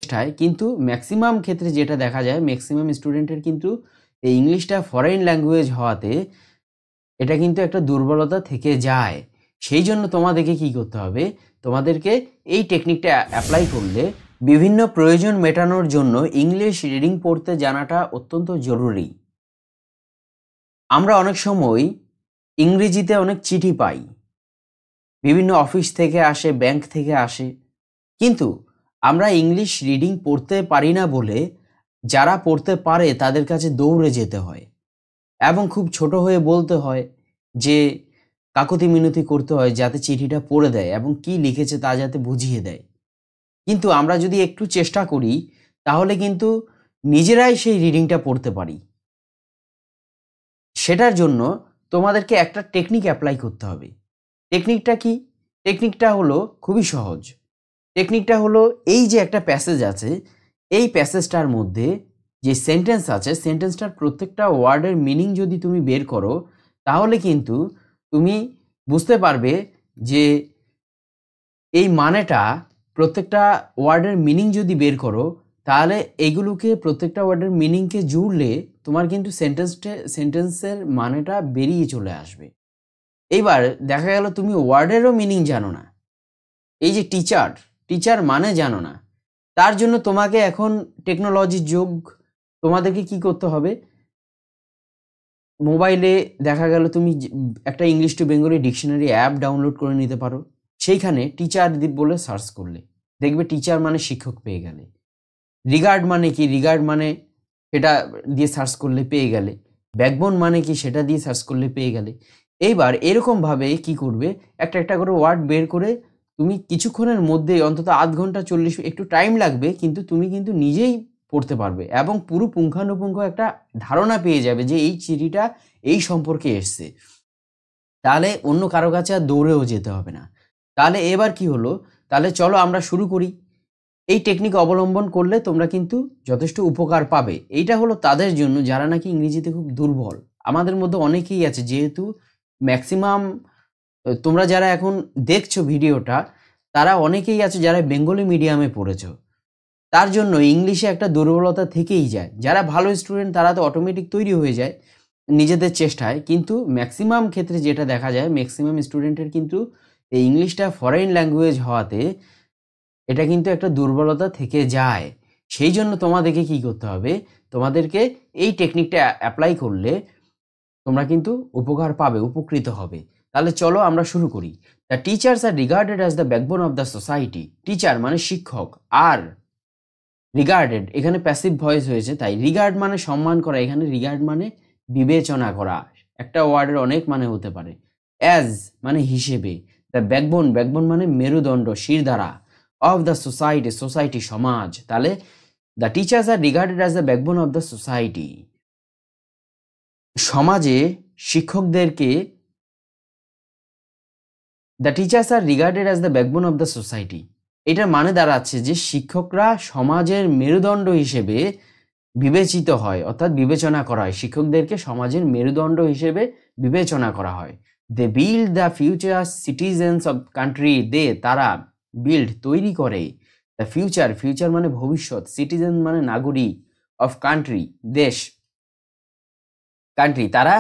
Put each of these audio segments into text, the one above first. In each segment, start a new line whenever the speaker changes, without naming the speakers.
চেষ্টায়, কিন্তু ম্যাক্সিমাম ক্ষেত্রে যেটা দেখা যায়, ম্যাক্সিমাম স্টুডেন্টের কিন্তু এই ইংলিশটা ফরেন ল্যাঙ্গুয়েজ হওয়াতে এটা কিন্তু একটা দুর্বলতা থেকে যায়। সেই জন্য তোমাদেরকে কি করতে হবে, তোমাদেরকে এই টেকনিকটা অ্যাপ্লাই করলে বিভিন্ন প্রয়োজন মেটানোর জন্য ইংলিশ রিডিং পড়তে জানাটা অত্যন্ত জরুরি। আমরা অনেক সময় ইংরেজিতে অনেক চিঠি পাই, বিভিন্ন অফিস থেকে আসে, ব্যাংক থেকে আসে, কিন্তু আমরা ইংলিশ রিডিং পড়তে পারি না বলে যারা পড়তে পারে তাদের কাছে দৌড়ে যেতে হয় এবং খুব ছোট হয়ে বলতে হয়, যে কাকুতি মিনতি করতে হয় যাতে চিঠিটা পড়ে দেয় এবং কি লিখেছে তা যাতে বুঝিয়ে দেয়। কিন্তু আমরা যদি একটু চেষ্টা করি তাহলে কিন্তু নিজেরাই সেই রিডিংটা পড়তে পারি। সেটার জন্য তোমাদেরকে একটা টেকনিক অ্যাপ্লাই করতে হবে। টেকনিকটা কি? টেকনিকটা হলো খুবই সহজ। টেকনিকটা হলো, এই যে একটা প্যাসেজ আছে, এই প্যাসেজটার মধ্যে যে সেন্টেন্স আছে, সেন্টেন্সটার প্রত্যেকটা ওয়ার্ডের মিনিং যদি তুমি বের করো তাহলে কিন্তু তুমি বুঝতে পারবে যে এই মানেটা, প্রত্যেকটা ওয়ার্ডের মিনিং যদি বের করো তাহলে এগুলোকে, প্রত্যেকটা ওয়ার্ডের মিনিংকে জুড়লে তোমার কিন্তু সেন্টেন্সের মানেটা বেরিয়ে চলে আসবে। এইবার দেখা গেল তুমি ওয়ার্ডেরও মিনিং জানো না, এই যে টিচার মানে জানো না, তার জন্য তোমাকে এখন টেকনোলজির যুগ, তোমাদেরকে কি করতে হবে, মোবাইলে দেখা গেল তুমি একটা English to Bengali dictionary app download করে নিতে পারো। সেইখানে টিচার বলে সার্চ করলে দেখবে টিচার মানে শিক্ষক পেয়ে গেলে। রিগার্ড মানে কি, রিগার্ড মানে সেটা দিয়ে সার্চ করলে পেয়ে গেলে। ব্যাকবোন মানে কি, সেটা দিয়ে সার্চ করলে পেয়ে গেলে। এইবার এরকমভাবে কি করবে, একটা একটা করে ওয়ার্ড বের করে তুমি কিছুক্ষণের মধ্যেই, অন্তত আধ ঘন্টা 40, একটু টাইম লাগবে, কিন্তু তুমি কিন্তু নিজেই পড়তে পারবে এবং পুরো পুঙ্খানুপুঙ্খ একটা ধারণা পেয়ে যাবে যে এই চিঠিটা এই সম্পর্কে এসছে। তাহলে অন্য কারো কাছে আর দৌড়েও যেতে হবে না। তাহলে এবার কি হলো, তাহলে চলো আমরা শুরু করি। এই টেকনিক অবলম্বন করলে তোমরা কিন্তু যথেষ্ট উপকার পাবে। এইটা হলো তাদের জন্য যারা নাকি ইংরেজিতে খুব দুর্বল। আমাদের মধ্যে অনেকেই আছে, যেহেতু ম্যাক্সিমাম তোমরা যারা এখন দেখছো ভিডিওটা, তারা অনেকেই আছে যারা বেঙ্গলি মিডিয়ামে পড়েছো, তার জন্য ইংলিশে একটা দুর্বলতা থেকেই যায়। যারা ভালো স্টুডেন্ট তারা তো অটোমেটিক তৈরি হয়ে যায় নিজেদের চেষ্টায়, কিন্তু ম্যাক্সিমাম ক্ষেত্রে যেটা দেখা যায়, ম্যাক্সিমাম স্টুডেন্টের কিন্তু এই ইংলিশটা ফরেন ল্যাঙ্গুয়েজ হওয়াতে এটা কিন্তু একটা দুর্বলতা থেকে যায়। সেই জন্য তোমাদেরকে কি করতে হবে, তোমাদেরকে এই টেকনিকটা অ্যাপ্লাই করলে তোমরা কিন্তু উপকার পাবে, উপকৃত হবে। তাহলে চলো আমরা শুরু করি। The teachers are regarded as the backbone of the society. Teacher মানে শিক্ষক, আর রিগার্ডেড এখানে প্যাসিভ ভয়েস হয়েছে, তাই রিগার্ড মানে সম্মান করা, এখানে রিগার্ড মানে বিবেচনা করা। একটা ওয়ার্ডের অনেক মানে হতে পারে। অ্যাজ মানে হিসেবে, দ্য ব্যাকবোন, ব্যাকবোন মানে মেরুদণ্ড, শিরদাঁড়া, অফ দ্য সোসাইটি, সোসাইটি সমাজ। তাহলে the teachers are regarded as the backbone of the society. সমাজে শিক্ষকদেরকে, the teachers are regarded as the backbone of the society, এটার মানে দাঁড়াচ্ছে যে শিক্ষকরা সমাজের মেরুদণ্ড হিসেবে বিবেচিত হয়, অর্থাৎ বিবেচনা করা হয়। শিক্ষকদেরকে সমাজের মেরুদণ্ড হিসেবে বিবেচনা করা হয়। They build the future citizens of country. They তারা, বিল্ড তৈরি করে, দ্য ফিউচার, ফিউচার মানে ভবিষ্যৎ, সিটিজেন মানে নাগরিক, অফ কান্ট্রি দেশ, কান্ট্রি তারা,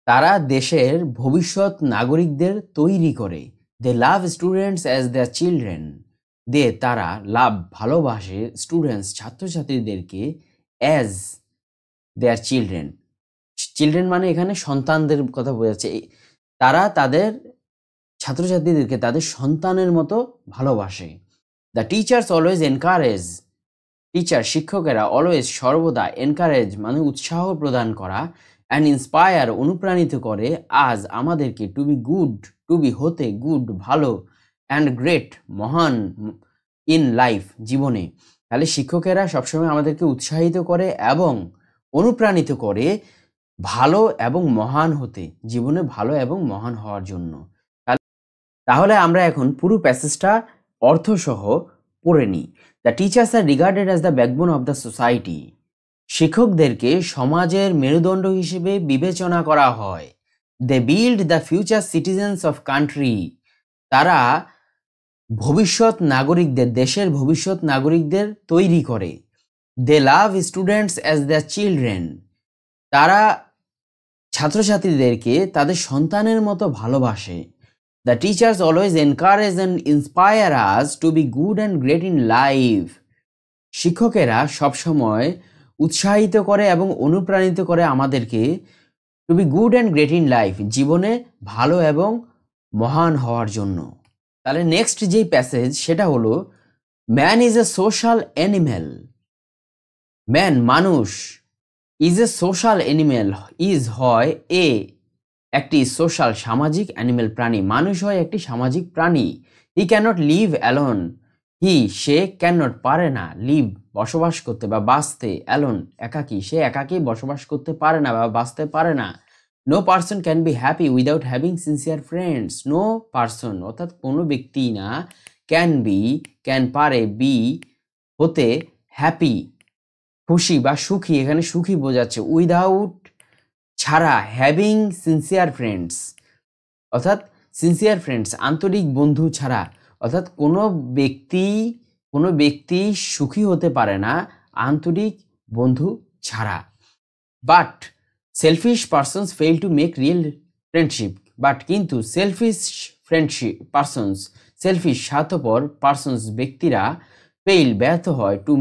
তারা দেশের ভবিষ্যৎ নাগরিকদের তৈরি করে। They love students as their children. They তারা, লাভ ভালোবাসে, স্টুডেন্টস ছাত্রছাত্রীদেরকে, অ্যাজ দেয়ার চিলড্রেন, চিলড্রেন মানে এখানে সন্তানদের কথা বোঝাচ্ছে। তারা তাদের ছাত্রছাত্রীদেরকে তাদের সন্তানের মতো ভালোবাসে। The teachers always encourage, teacher শিক্ষকেরা, অলওয়েজ সর্বদা, এনকারেজ মানে উৎসাহ প্রদান করা, অ্যান্ড ইন্সপায়ার অনুপ্রাণিত করে, আজ আমাদেরকে, to be good, to be হতে, গুড ভালো, অ্যান্ড গ্রেট মহান, ইন লাইফ জীবনে। তাহলে শিক্ষকেরা সবসময় আমাদেরকে উৎসাহিত করে এবং অনুপ্রাণিত করে ভালো এবং মহান হতে, জীবনে ভালো এবং মহান হওয়ার জন্য। তাহলে আমরা এখন পুরো প্যাসেজটা অর্থসহ পড়ে নিই। The teachers are regarded as the backbone of the society. শিক্ষকদেরকে সমাজের মেরুদণ্ড হিসেবে বিবেচনা করা হয়। They build the future citizens of country. তারা ভবিষ্যৎ নাগরিকদের, দেশের ভবিষ্যৎ নাগরিকদের তৈরি করে। They love students as the children, তারা ছাত্রছাত্রীদেরকে তাদের সন্তানের মতো ভালোবাসে। The teachers always encourage and inspire us to be good and great in life, শিক্ষকেরা সবসময় উৎসাহিত করে এবং অনুপ্রাণিত করে আমাদেরকে to be good and great in life, জীবনে ভালো এবং মহান হওয়ার জন্য। তাহলে নেক্সট যেই প্যাসেজ সেটা হলো man is a social animal. Man, মানুষ, is a social animal, is হয় একটি সোশ্যাল সামাজিক অ্যানিম্যাল প্রাণী, মানুষ হয় একটি সামাজিক প্রাণী। He can't live alone, say cannot পারে না, লিভ বসবাস করতে বা বাঁচতে, অ্যালোন একাকী, সে একাকী বসবাস করতে পারে না বা বাঁচতে পারে না। No person can be happy without having sincere friends, no person অর্থাৎ কোনো ব্যক্তি না, ক্যান পারে, বি হতে, হ্যাপি খুশি বা সুখী, এখানে সুখী বোঝাচ্ছে, উইদাউট ছাড়া, হ্যাভিং সিনসিয়ার ফ্রেন্ডস অর্থাৎ সিনসিয়ার ফ্রেন্ডস আন্তরিক বন্ধু ছাড়া, অর্থাৎ কোনো ব্যক্তি সুখী হতে পারে না আন্তরিক বন্ধু ছাড়া। But selfish persons fail to make real friendship, but কিন্তু সেলফিশ স্বার্থপর পারসনস ব্যক্তিরা ব্যর্থ হয় টু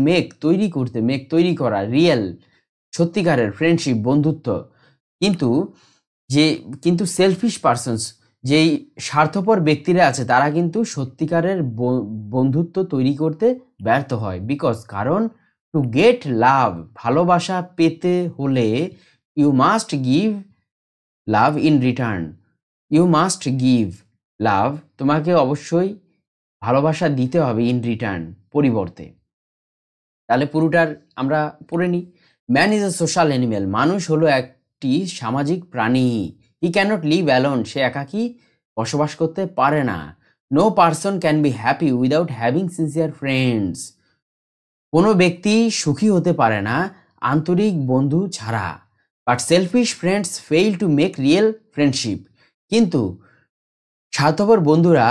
তৈরি করা রিয়েল সত্যিকারের ফ্রেন্ডশিপ বন্ধুত্ব। কিন্তু সেলফিশ পারসনস, যেই স্বার্থপর ব্যক্তিরা আছে তারা কিন্তু সত্যিকারের বন্ধুত্ব তৈরি করতে ব্যর্থ হয়। কারণ টু গেট লাভ, ভালোবাসা পেতে হলে you must give love in return, তোমাকে অবশ্যই ভালোবাসা দিতে হবে ইন রিটার্ন, পরিবর্তে। তাহলে পুরোটার আমরা পড়ে নিই। Man is a social animal, মানুষ হলো একটি সামাজিক প্রাণী। হি ক্যানট লিভ অ্যালোন, সে একাকী বসবাস করতে পারে না। No person can be happy without having sincere friends, কোনো ব্যক্তি সুখী হতে পারে না আন্তরিক বন্ধু ছাড়া। But selfish friends fail to make real friendship, কিন্তু স্বার্থপর বন্ধুরা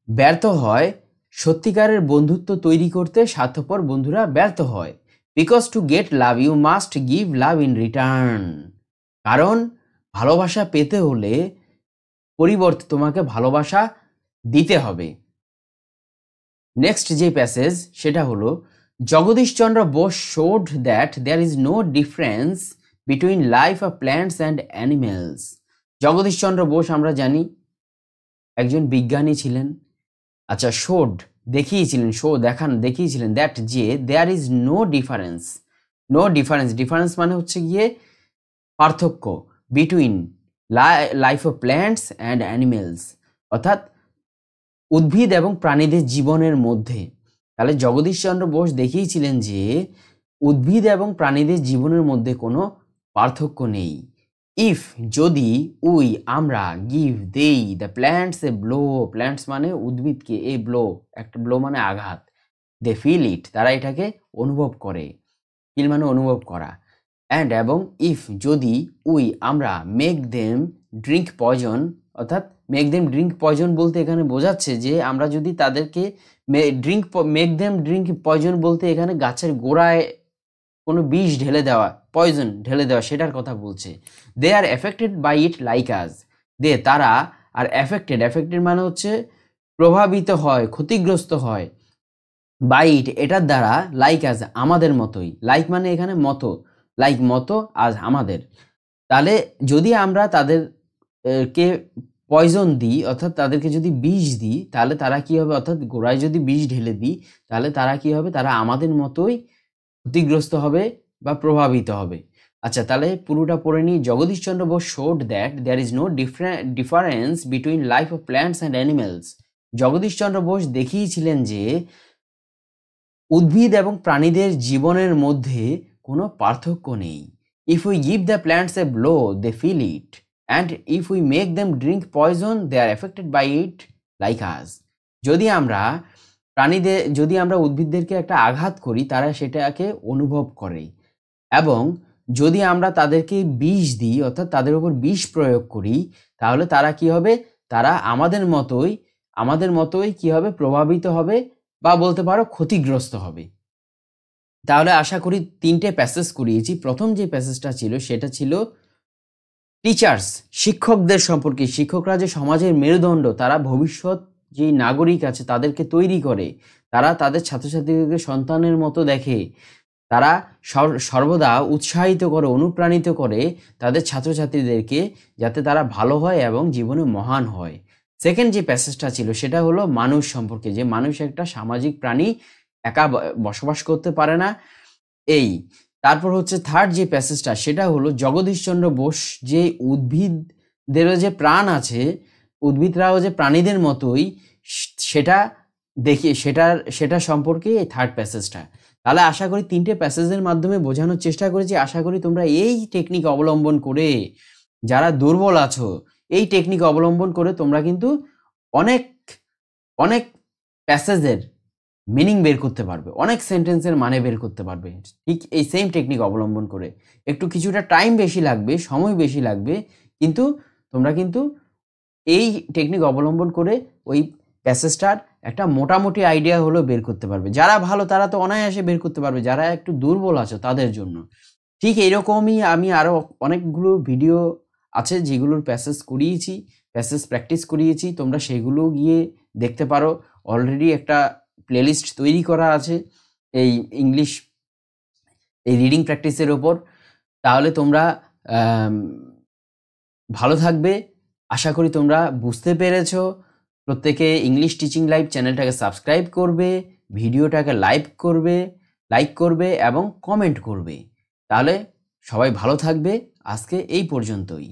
ব্যর্থ হয় সত্যিকারের বন্ধুত্ব তৈরি করতে, স্বার্থপর বন্ধুরা ব্যর্থ হয়। Because to get love you must give love in return, কারণ ভালোবাসা পেতে হলে পরিবর্তে তোমাকে ভালোবাসা দিতে হবে। নেক্সট যে প্যাসেজ সেটা হলো Jagadish Chandra Bose showed that there is no difference between life of plants and animals. Jagadish Chandra Bose আমরা জানি একজন বিজ্ঞানী ছিলেন। আচ্ছা, দেখিয়েছিলেন দ্যাট যে দেয়ার ইজ নো ডিফারেন্স মানে হচ্ছে গিয়ে পার্থক্য, between life of plants and animals অর্থাৎ উদ্ভিদ এবং প্রাণীদের জীবনের মধ্যে। তাহলে জগদীশচন্দ্র বোস দেখিয়েছিলেন যে উদ্ভিদ এবং প্রাণীদের জীবনের মধ্যে কোনো পার্থক্য নেই। ইফ যদি, আমরা, গিভ দেই, the plants a blow, plants মানে উদ্ভিদকে, এ ব্লো, একটা ব্লো মানে আঘাত, দে ফিল ইট, তারা এটাকে অনুভব করে, ফিল মানে অনুভব করা, অ্যান্ড এবং ইফ যদি, আমরা, মেক দেম ড্রিঙ্ক পয়জন, অর্থাৎ মেক দেম ড্রিঙ্ক পয়জন বলতে এখানে বোঝাচ্ছে যে আমরা যদি তাদেরকে মেক দেম ড্রিঙ্ক পয়জন বলতে এখানে গাছের গোড়ায় কোনো বিষ ঢেলে দেওয়া, পয়জন ঢেলে দেওয়া, সেটার কথা বলছে। They are affected by it like us, তারা আর এফেক্টেড মানে হচ্ছে প্রভাবিত হয়, ক্ষতিগ্রস্ত হয়, বাই ইট এটার দ্বারা, লাইক আজ আমাদের মতোই, লাইক মানে এখানে মতো, লাইক মতো, আজ আমাদের। তাহলে যদি আমরা তাদেরকে পয়জন দিই অর্থাৎ তাদেরকে যদি বিষ দিই তাহলে তারা কি হবে, অর্থাৎ গোড়ায় যদি বিষ ঢেলে দিই তাহলে তারা কি হবে, তারা আমাদের মতোই ক্ষতিগ্রস্ত হবে বা প্রভাবিত হবে। আচ্ছা, তাহলে পুরোটা পড়ে নিই। Jagadish Chandra Bose showed that there is no difference between life of plants and animals. Jagadish Chandra Bose দেখিয়েছিলেন যে উদ্ভিদ এবং প্রাণীদের জীবনের মধ্যে কোনো পার্থক্য নেই। If we give the plants a blow they feel it, and if we make them drink poison they are affected by it like us. যদি আমরা উদ্ভিদদেরকে একটা আঘাত করি তারা সেটাকে অনুভব করে, এবং যদি আমরা তাদেরকে বিষ দিই অর্থাৎ তাদের উপর বিষ প্রয়োগ করি তাহলে তারা কি হবে, তারা আমাদের মতোই আমাদের মতোই কি হবে, প্রভাবিত হবে বা বলতে পারো ক্ষতিগ্রস্ত হবে। তাহলে আশা করি 3টে প্যাসেজ করিয়েছি। প্রথম যে প্যাসেজটা ছিল সেটা ছিল টিচার্স, শিক্ষকদের সম্পর্কে। শিক্ষকরা যে সমাজের মেরুদণ্ড, তারা ভবিষ্যৎ যেই নাগরিক আছে তাদেরকে তৈরি করে, তারা তাদের ছাত্রছাত্রীদেরকে সন্তানের মতো দেখে, তারা সর্বদা উৎসাহিত করে, অনুপ্রাণিত করে তাদের ছাত্রছাত্রীদেরকে যাতে তারা ভালো হয় এবং জীবনে মহান হয়। সেকেন্ড যে প্যাসেজটা ছিল সেটা হলো মানুষ সম্পর্কে, যে মানুষ একটা সামাজিক প্রাণী, একা বসবাস করতে পারে না। এই তারপর হচ্ছে থার্ড যে প্যাসেজটা সেটা হলো জগদীশচন্দ্র বোস, যে উদ্ভিদদেরও যে প্রাণ আছে, উদ্ভিদরাও যে প্রাণীদের মতোই, সেটা দেখি, সেটা সম্পর্কে এই থার্ড প্যাসেজটা। তাহলে আশা করি 3টে প্যাসেজের মাধ্যমে বোঝানোর চেষ্টা করেছি। আশা করি তোমরা এই টেকনিক অবলম্বন করে, যারা দুর্বল আছো, এই টেকনিক অবলম্বন করে তোমরা কিন্তু অনেক অনেক প্যাসেজের মিনিং বের করতে পারবে, অনেক সেন্টেন্সের মানে বের করতে পারবে, ঠিক এই সেম টেকনিক অবলম্বন করে। একটু কিছুটা টাইম বেশি লাগবে, সময় বেশি লাগবে, কিন্তু তোমরা কিন্তু এই টেকনিক অবলম্বন করে ওই প্যাসেজটার একটা মোটামুটি আইডিয়া হলেও বের করতে পারবে। যারা ভালো তারা তো অনায়াসে বের করতে পারবে, যারা একটু দুর্বল আছো তাদের জন্য। ঠিক এইরকমই আমি আরও অনেকগুলো ভিডিও আছে যেগুলোর প্যাসেজ করিয়েছি, প্যাসেজ প্র্যাকটিস করিয়েছি, তোমরা সেগুলো গিয়ে দেখতে পারো। অলরেডি একটা প্লেলিস্ট তৈরি করা আছে এই ইংলিশ, এই রিডিং প্র্যাকটিসের ওপর। তাহলে তোমরা ভালো থাকবে। আশা করি তোমরা বুঝতে পেরেছো। প্রত্যেকে ইংলিশ টিচিং লাইভ চ্যানেলটাকে সাবস্ক্রাইব করবে, ভিডিওটাকে লাইক করবে এবং কমেন্ট করবে। তাহলে সবাই ভালো থাকবে। আজকে এই পর্যন্তই।